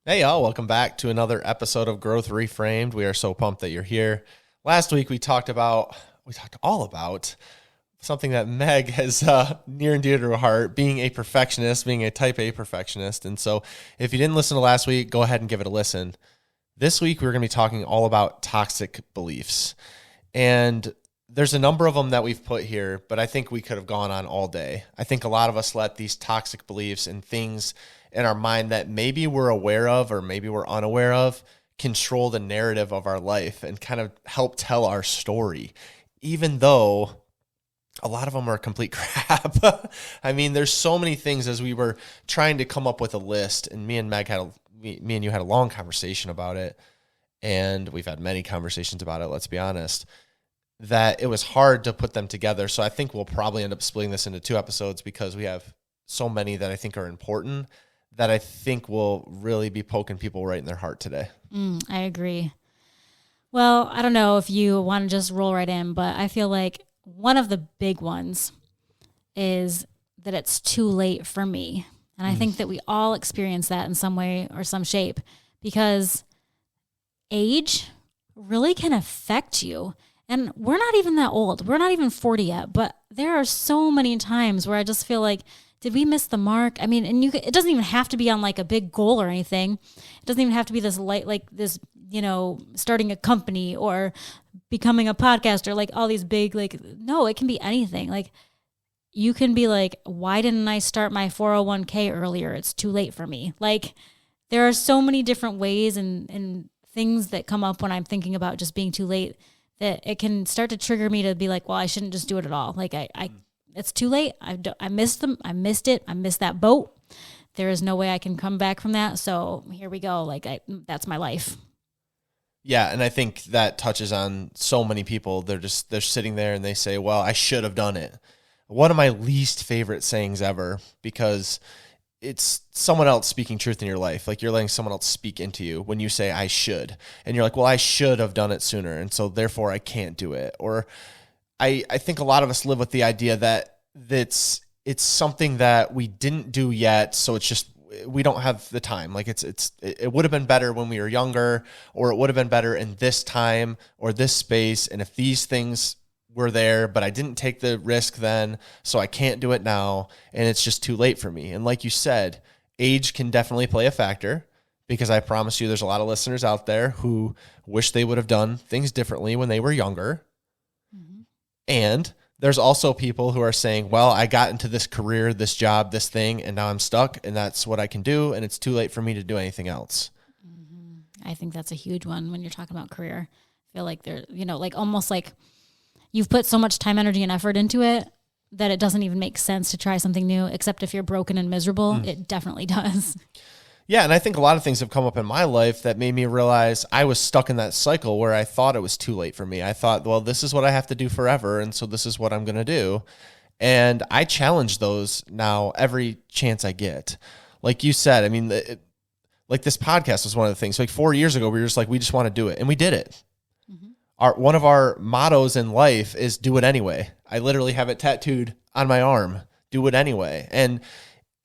Hey y'all, welcome back to another episode of Growth Reframed. We are so pumped that you're here. Last week we talked all about something that Meg has near and dear to her heart, being a perfectionist, being a type A perfectionist. And so if you didn't listen to last week, go ahead and give it a listen. This week we're going to be talking all about toxic beliefs. And there's a number of them that we've put here, but I think we could have gone on all day. I think a lot of us let these toxic beliefs and things in our mind that maybe we're aware of or maybe we're unaware of control the narrative of our life and kind of help tell our story, even though a lot of them are complete crap. I mean, there's so many things. As we were trying to come up with a list, and me and you had a long conversation about it, and we've had many conversations about it, let's be honest, that it was hard to put them together. So I think we'll probably end up splitting this into 2 episodes because we have so many that I think are important that I think will really be poking people right in their heart today. I agree. Well, I don't know if you want to just roll right in, but I feel like one of the big ones is that it's too late for me. And I think that we all experience that in some way or some shape because age really can affect you. And we're not even that old. We're not even 40 yet, but there are so many times where I just feel like, did we miss the mark? I mean, and it doesn't even have to be on like a big goal or anything. It doesn't even have to be this starting a company or becoming a podcaster, like all these big, no, it can be anything. Like you can be like, why didn't I start my 401k earlier? It's too late for me. Like there are so many different ways and things that come up when I'm thinking about just being too late that it can start to trigger me to be like, well, I shouldn't just do it at all. Like it's too late. I missed them. I missed it. I missed that boat. There is no way I can come back from that. So here we go. That's my life. Yeah. And I think that touches on so many people. They're sitting there and they say, well, I should have done it. One of my least favorite sayings ever, because it's someone else speaking truth in your life. Like you're letting someone else speak into you when you say I should, and you're like, well, I should have done it sooner. And so therefore I can't do it. Or I think a lot of us live with the idea that it's something that we didn't do yet. So it's just, we don't have the time. Like it would have been better when we were younger, or it would have been better in this time or this space. And if these things were there, but I didn't take the risk then, so I can't do it now. And it's just too late for me. And like you said, age can definitely play a factor, because I promise you there's a lot of listeners out there who wish they would have done things differently when they were younger. And there's also people who are saying, well, I got into this career, this job, this thing, and now I'm stuck, and that's what I can do, and it's too late for me to do anything else. I think that's a huge one when you're talking about career. I feel like they're, almost like you've put so much time, energy, and effort into it that it doesn't even make sense to try something new, except if you're broken and miserable. It definitely does. Yeah, and I think a lot of things have come up in my life that made me realize I was stuck in that cycle where I thought it was too late for me. I thought, well, this is what I have to do forever, and so this is what I'm going to do. And I challenge those now every chance I get. Like you said, I mean, like this podcast was one of the things. Like 4 years ago, we were just like, we just want to do it, and we did it. One of our mottos in life is do it anyway. I literally have it tattooed on my arm, do it anyway. And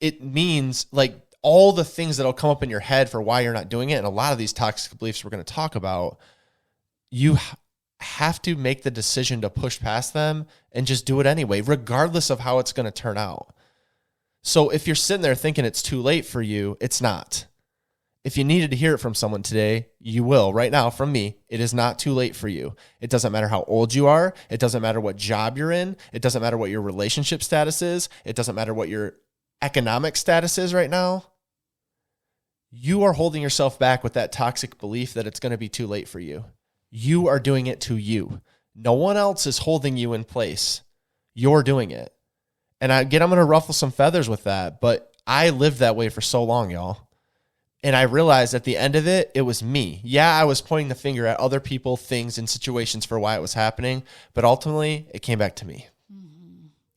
it means like all the things that'll come up in your head for why you're not doing it. And a lot of these toxic beliefs we're going to talk about, you have to make the decision to push past them and just do it anyway, regardless of how it's going to turn out. So if you're sitting there thinking it's too late for you, it's not. If you needed to hear it from someone today, you will. Right now, from me, it is not too late for you. It doesn't matter how old you are. It doesn't matter what job you're in. It doesn't matter what your relationship status is. It doesn't matter what your economic status is right now. You are holding yourself back with that toxic belief that it's going to be too late for you. You are doing it to you. No one else is holding you in place. You're doing it. And I'm going to ruffle some feathers with that, but I lived that way for so long, y'all. And I realized at the end of it, it was me. Yeah, I was pointing the finger at other people, things, and situations for why it was happening, but ultimately, it came back to me.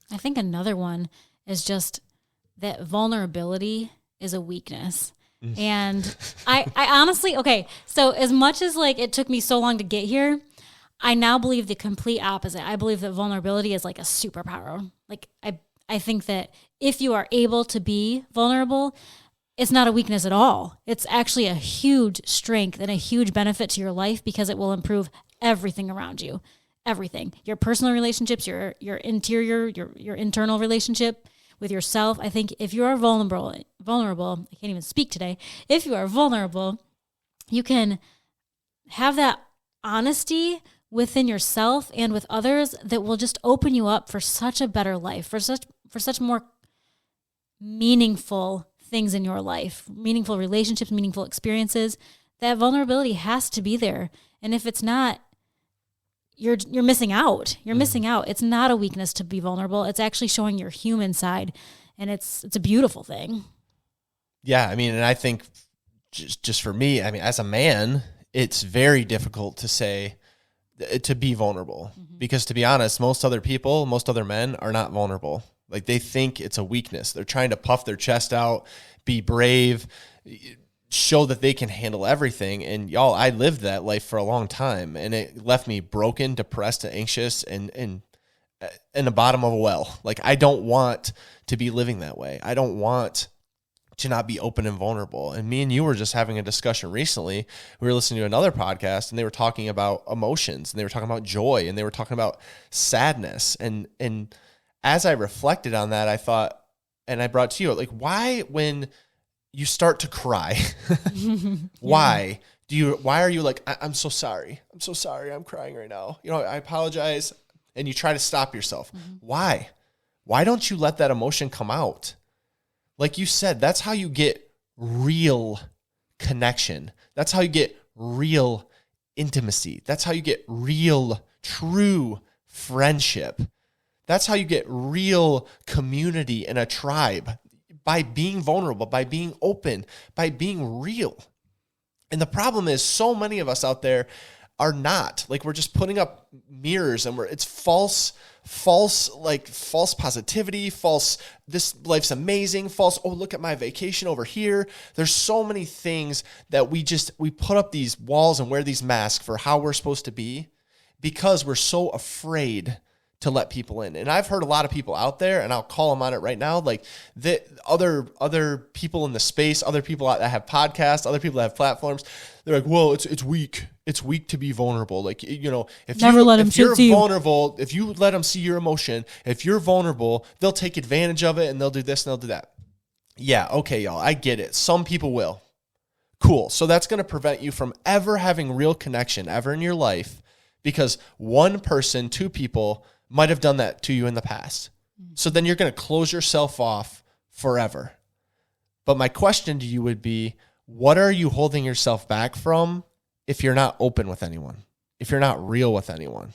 I think another one is just that vulnerability is a weakness. And I honestly, okay, so as much as like it took me so long to get here, I now believe the complete opposite. I believe that vulnerability is like a superpower. Like I think that if you are able to be vulnerable, it's not a weakness at all. It's actually a huge strength and a huge benefit to your life because it will improve everything around you. Everything. Your personal relationships, your interior, your internal relationship with yourself. I think if you are vulnerable, I can't even speak today. If you are vulnerable, you can have that honesty within yourself and with others that will just open you up for such a better life, for such more meaningful things in your life, meaningful relationships, meaningful experiences. That vulnerability has to be there. And if it's not, you're missing out. You're missing out. It's not a weakness to be vulnerable. It's actually showing your human side, and it's a beautiful thing. Yeah, I mean, and I think just for me, I mean, as a man, it's very difficult to be vulnerable because, to be honest, most other men are not vulnerable. Like, they think it's a weakness. They're trying to puff their chest out, be brave, show that they can handle everything. And y'all, I lived that life for a long time, and it left me broken, depressed, and anxious, and in the bottom of a well. Like, I don't want to be living that way. I don't want to not be open and vulnerable. And me and you were just having a discussion recently. We were listening to another podcast, and they were talking about emotions, and they were talking about joy, and they were talking about sadness. And as I reflected on that, I thought, and I brought to you, like, why, when you start to cry, why are you like, I'm so sorry. I'm so sorry. I'm crying right now. I apologize. And you try to stop yourself. Why? Why don't you let that emotion come out? Like you said, that's how you get real connection. That's how you get real intimacy. That's how you get real, true friendship. That's how you get real community in a tribe, by being vulnerable, by being open, by being real. And the problem is, so many of us out there are not. Like, we're just putting up mirrors, and it's false positivity, false, this life's amazing, false, oh, look at my vacation over here. There's so many things that we put up these walls and wear these masks for how we're supposed to be because we're so afraid to let people in. And I've heard a lot of people out there, and I'll call them on it right now, like the other people in the space, other people that have podcasts, other people that have platforms, they're like, whoa, it's weak. It's weak to be vulnerable. Like, if you're vulnerable, if you let them see your emotion, if you're vulnerable, they'll take advantage of it, and they'll do this and they'll do that. Yeah, okay, y'all, I get it. Some people will. Cool. So that's going to prevent you from ever having real connection ever in your life, because one person, two people might have done that to you in the past. So then you're going to close yourself off forever. But my question to you would be, what are you holding yourself back from if you're not open with anyone, if you're not real with anyone?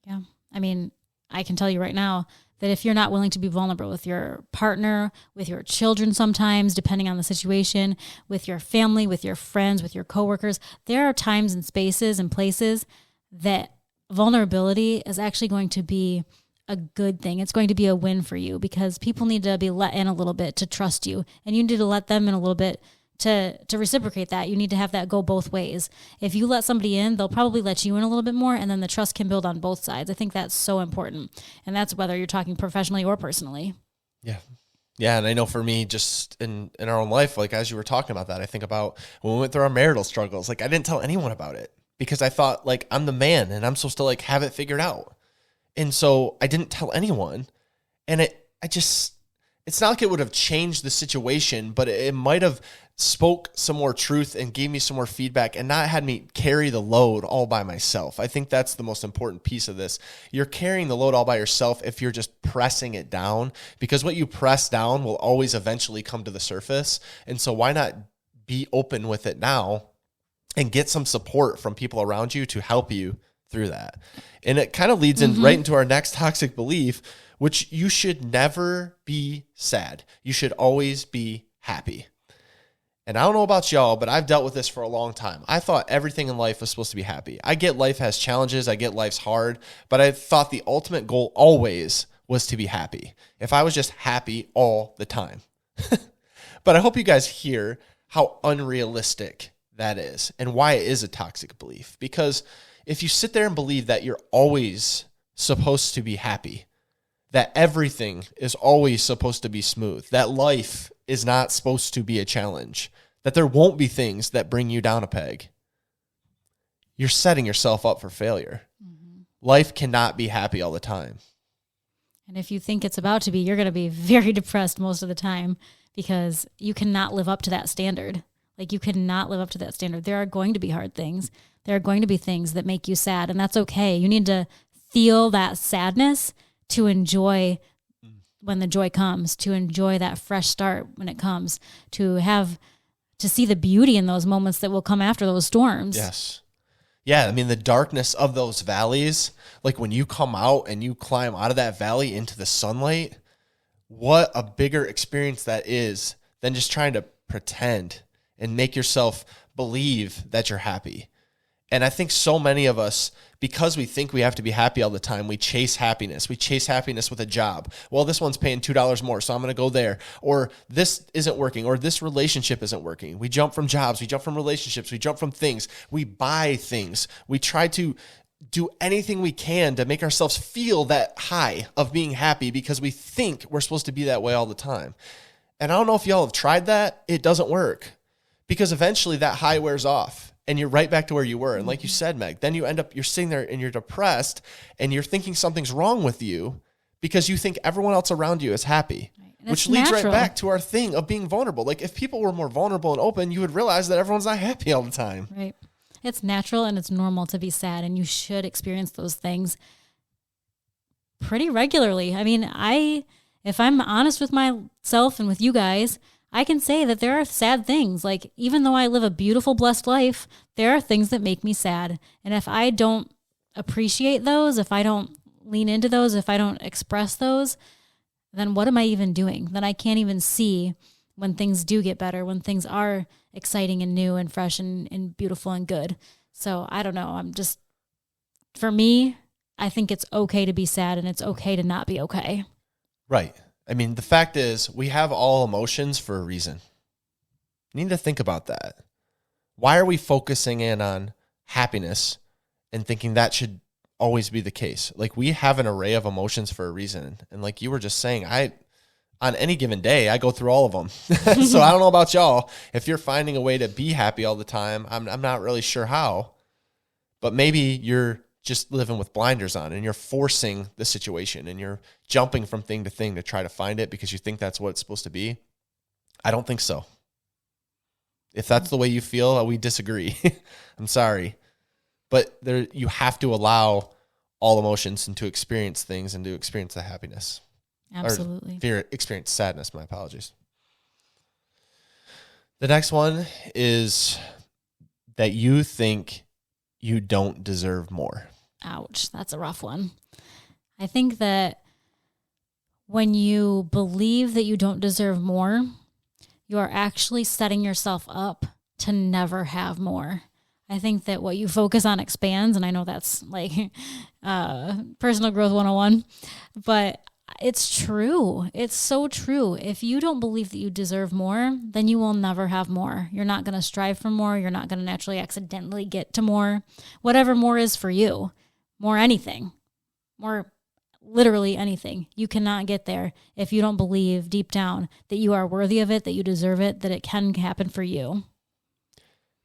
Yeah. I mean, I can tell you right now that if you're not willing to be vulnerable with your partner, with your children sometimes, depending on the situation, with your family, with your friends, with your coworkers, there are times and spaces and places that vulnerability is actually going to be a good thing. It's going to be a win for you, because people need to be let in a little bit to trust you, and you need to let them in a little bit to reciprocate that. You need to have that go both ways. If you let somebody in, they'll probably let you in a little bit more, and then the trust can build on both sides. I think that's so important, and that's whether you're talking professionally or personally. Yeah. Yeah, and I know for me, just in our own life, like as you were talking about that, I think about when we went through our marital struggles. Like, I didn't tell anyone about it, because I thought, like, I'm the man and I'm supposed to, like, have it figured out. And so I didn't tell anyone. And it's not like it would have changed the situation, but it might have spoke some more truth and gave me some more feedback and not had me carry the load all by myself. I think that's the most important piece of this. You're carrying the load all by yourself if you're just pressing it down, because what you press down will always eventually come to the surface. And so why not be open with it now and get some support from people around you to help you through that? And it kind of leads in right into our next toxic belief, which you should never be sad. You should always be happy. And I don't know about y'all, but I've dealt with this for a long time. I thought everything in life was supposed to be happy. I get life has challenges. I get life's hard, but I thought the ultimate goal always was to be happy. If I was just happy all the time. But I hope you guys hear how unrealistic that is and why it is a toxic belief. Because if you sit there and believe that you're always supposed to be happy, that everything is always supposed to be smooth, that life is not supposed to be a challenge, that there won't be things that bring you down a peg, you're setting yourself up for failure. Mm-hmm. Life cannot be happy all the time. And if you think it's about to be, you're going to be very depressed most of the time because you cannot live up to that standard. Like, you cannot live up to that standard. There are going to be hard things. There are going to be things that make you sad, and that's okay. You need to feel that sadness to enjoy when the joy comes, to enjoy that fresh start when it comes, to see the beauty in those moments that will come after those storms. Yes. Yeah, I mean, the darkness of those valleys, like when you come out and you climb out of that valley into the sunlight, what a bigger experience that is than just trying to pretend and make yourself believe that you're happy. And I think so many of us, because we think we have to be happy all the time, we chase happiness. We chase happiness with a job. Well, this one's paying $2 more, so I'm going to go there. Or this isn't working, or this relationship isn't working. We jump from jobs, we jump from relationships, we jump from things. We buy things. We try to do anything we can to make ourselves feel that high of being happy because we think we're supposed to be that way all the time. And I don't know if y'all have tried that. It doesn't work because eventually that high wears off. And you're right back to where you were. And like you said, Meg, then you're sitting there and you're depressed and you're thinking something's wrong with you because you think everyone else around you is happy, right. Which leads right back to our thing of being vulnerable. Like, if people were more vulnerable and open, you would realize that everyone's not happy all the time. Right. It's natural and it's normal to be sad, and you should experience those things pretty regularly. I mean, if I'm honest with myself and with you guys, I can say that there are sad things. Like, even though I live a beautiful, blessed life, there are things that make me sad. And if I don't appreciate those, if I don't lean into those, if I don't express those, then what am I even doing? Then I can't even see when things do get better, when things are exciting and new and fresh and beautiful and good. So I don't know. For me, I think it's okay to be sad and it's okay to not be okay. Right. I mean, the fact is, we have all emotions for a reason. You need to think about that. Why are we focusing in on happiness and thinking that should always be the case? Like, we have an array of emotions for a reason. And like you were just saying, on any given day, I go through all of them. So I don't know about y'all. If you're finding a way to be happy all the time, I'm not really sure how. But maybe you're just living with blinders on and you're forcing the situation and you're jumping from thing to thing to try to find it because you think that's what it's supposed to be. I don't think so. If that's the way you feel, we disagree. I'm sorry. But you have to allow all emotions and to experience things and to experience the happiness. Absolutely. Or experience sadness. My apologies. The next one is that you think you don't deserve more. Ouch, that's a rough one. I think that when you believe that you don't deserve more, you are actually setting yourself up to never have more. I think that what you focus on expands, and I know that's like personal growth 101, but it's true. It's so true. If you don't believe that you deserve more, then you will never have more. You're not going to strive for more. You're not going to naturally accidentally get to more. Whatever more is for you, more anything, more literally anything. You cannot get there if you don't believe deep down that you are worthy of it, that you deserve it, that it can happen for you.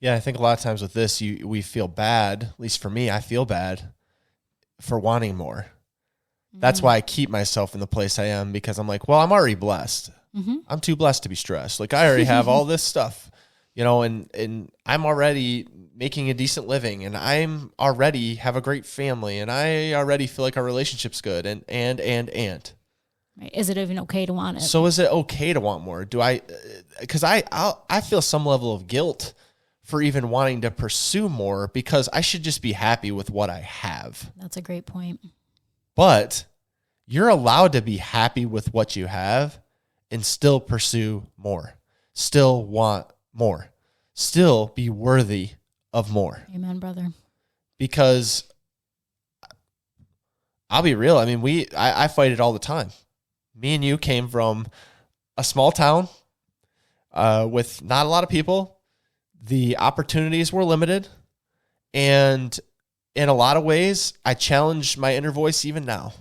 Yeah, I think a lot of times with this, we feel bad, at least for me, I feel bad for wanting more. That's why I keep myself in the place I am, because I'm like, well, I'm already blessed. Mm-hmm. I'm too blessed to be stressed. Like, I already have all this stuff, and I'm already making a decent living, and I'm already have a great family, and I already feel like our relationship's good, and. Right. Is it even okay to want it? So is it okay to want more? Because I feel some level of guilt for even wanting to pursue more, because I should just be happy with what I have. That's a great point. But you're allowed to be happy with what you have and still pursue more, still want more, still be worthy of more. Amen, brother. Because I'll be real. I mean, I fight it all the time. Me and you came from a small town with not a lot of people. The opportunities were limited. And in a lot of ways, I challenge my inner voice even now.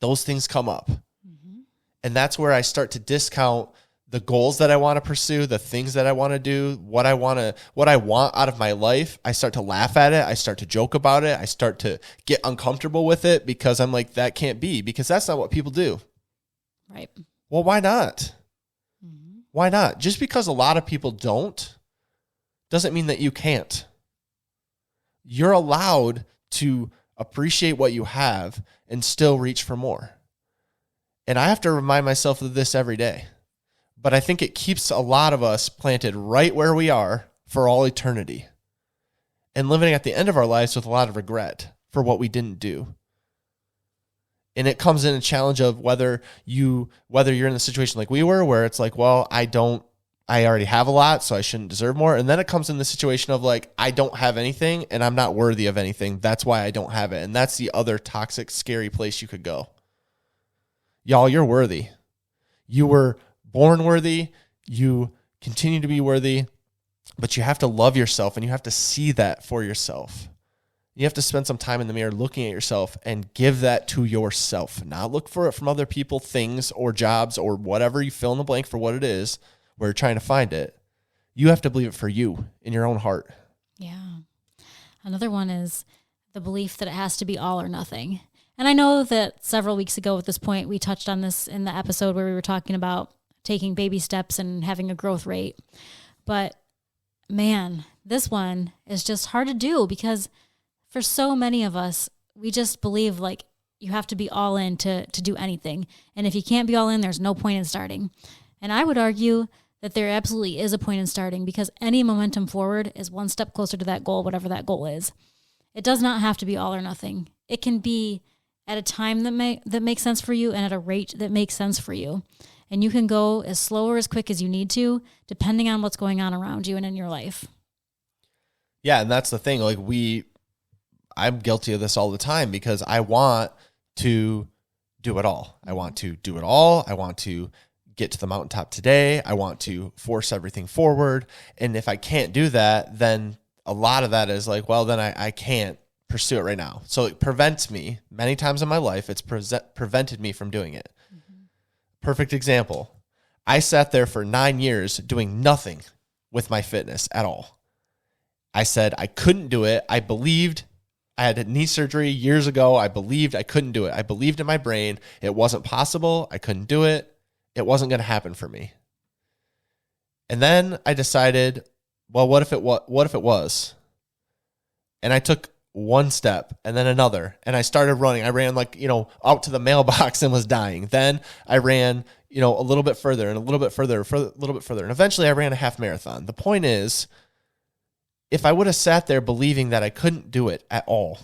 Those things come up. Mm-hmm. And that's where I start to discount the goals that I want to pursue, the things that I want to do, what I want out of my life, I start to laugh at it. I start to joke about it. I start to get uncomfortable with it because I'm like, that can't be, because that's not what people do. Right. Well, why not? Mm-hmm. Why not? Just because a lot of people don't doesn't mean that you can't. You're allowed to appreciate what you have and still reach for more. And I have to remind myself of this every day. But I think it keeps a lot of us planted right where we are for all eternity and living at the end of our lives with a lot of regret for what we didn't do. And it comes in a challenge of whether you're in the situation like we were, where it's like, well, I already have a lot, so I shouldn't deserve more. And then it comes in the situation of like, I don't have anything and I'm not worthy of anything. That's why I don't have it. And that's the other toxic, scary place you could go. Y'all, you're worthy. You were born worthy. You continue to be worthy, but you have to love yourself and you have to see that for yourself. You have to spend some time in the mirror looking at yourself and give that to yourself. Not look for it from other people, things, or jobs, or whatever. You fill in the blank for what it is, where you're trying to find it. You have to believe it for you in your own heart. Yeah. Another one is the belief that it has to be all or nothing. And I know that several weeks ago at this point, we touched on this in the episode where we were talking about taking baby steps and having a growth rate. But man, this one is just hard to do because for so many of us, we just believe like you have to be all in to do anything. And if you can't be all in, there's no point in starting. And I would argue that there absolutely is a point in starting because any momentum forward is one step closer to that goal, whatever that goal is. It does not have to be all or nothing. It can be at a time that makes sense for you and at a rate that makes sense for you. And you can go as slow or as quick as you need to, depending on what's going on around you and in your life. Yeah, and that's the thing. Like I'm guilty of this all the time because I want to do it all. I want to do it all. I want to get to the mountaintop today. I want to force everything forward. And if I can't do that, then a lot of that is like, well, then I can't pursue it right now. So it prevents me many times in my life. It's prevented me from doing it. Mm-hmm. Perfect example. I sat there for 9 years doing nothing with my fitness at all. I said I couldn't do it. I believed I had knee surgery years ago. I believed I couldn't do it. I believed in my brain it wasn't possible. I couldn't do it. It wasn't going to happen for me. And then I decided, well, what if it was? And I took one step and then another, and I started running. I ran out to the mailbox and was dying. Then I ran, a little bit further and a little bit further, and eventually I ran a half marathon. The point is, if I would have sat there believing that I couldn't do it at all,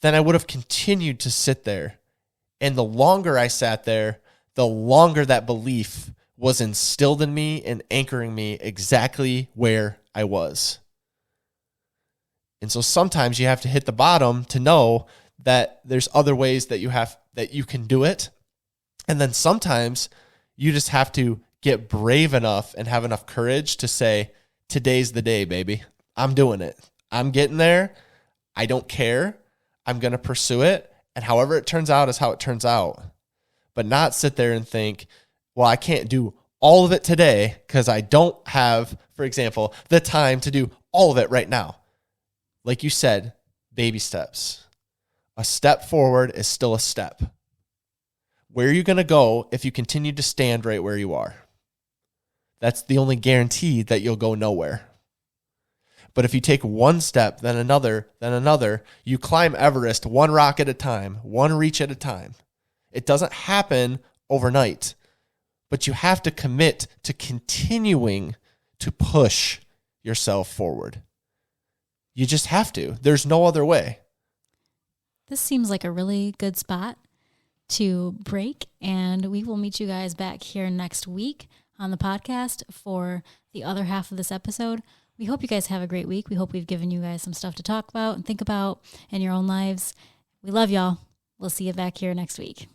then I would have continued to sit there. And the longer I sat there, the longer that belief was instilled in me and anchoring me exactly where I was. And so sometimes you have to hit the bottom to know that there's other ways that you can do it. And then sometimes you just have to get brave enough and have enough courage to say, today's the day, baby. I'm doing it. I'm getting there. I don't care. I'm going to pursue it. And however it turns out is how it turns out. But not sit there and think, well, I can't do all of it today because I don't have, for example, the time to do all of it right now. Like you said, baby steps. A step forward is still a step. Where are you going to go if you continue to stand right where you are? That's the only guarantee that you'll go nowhere. But if you take one step, then another, you climb Everest one rock at a time, one reach at a time. It doesn't happen overnight, but you have to commit to continuing to push yourself forward. You just have to. There's no other way. This seems like a really good spot to break, and we will meet you guys back here next week on the podcast for the other half of this episode. We hope you guys have a great week. We hope we've given you guys some stuff to talk about and think about in your own lives. We love y'all. We'll see you back here next week.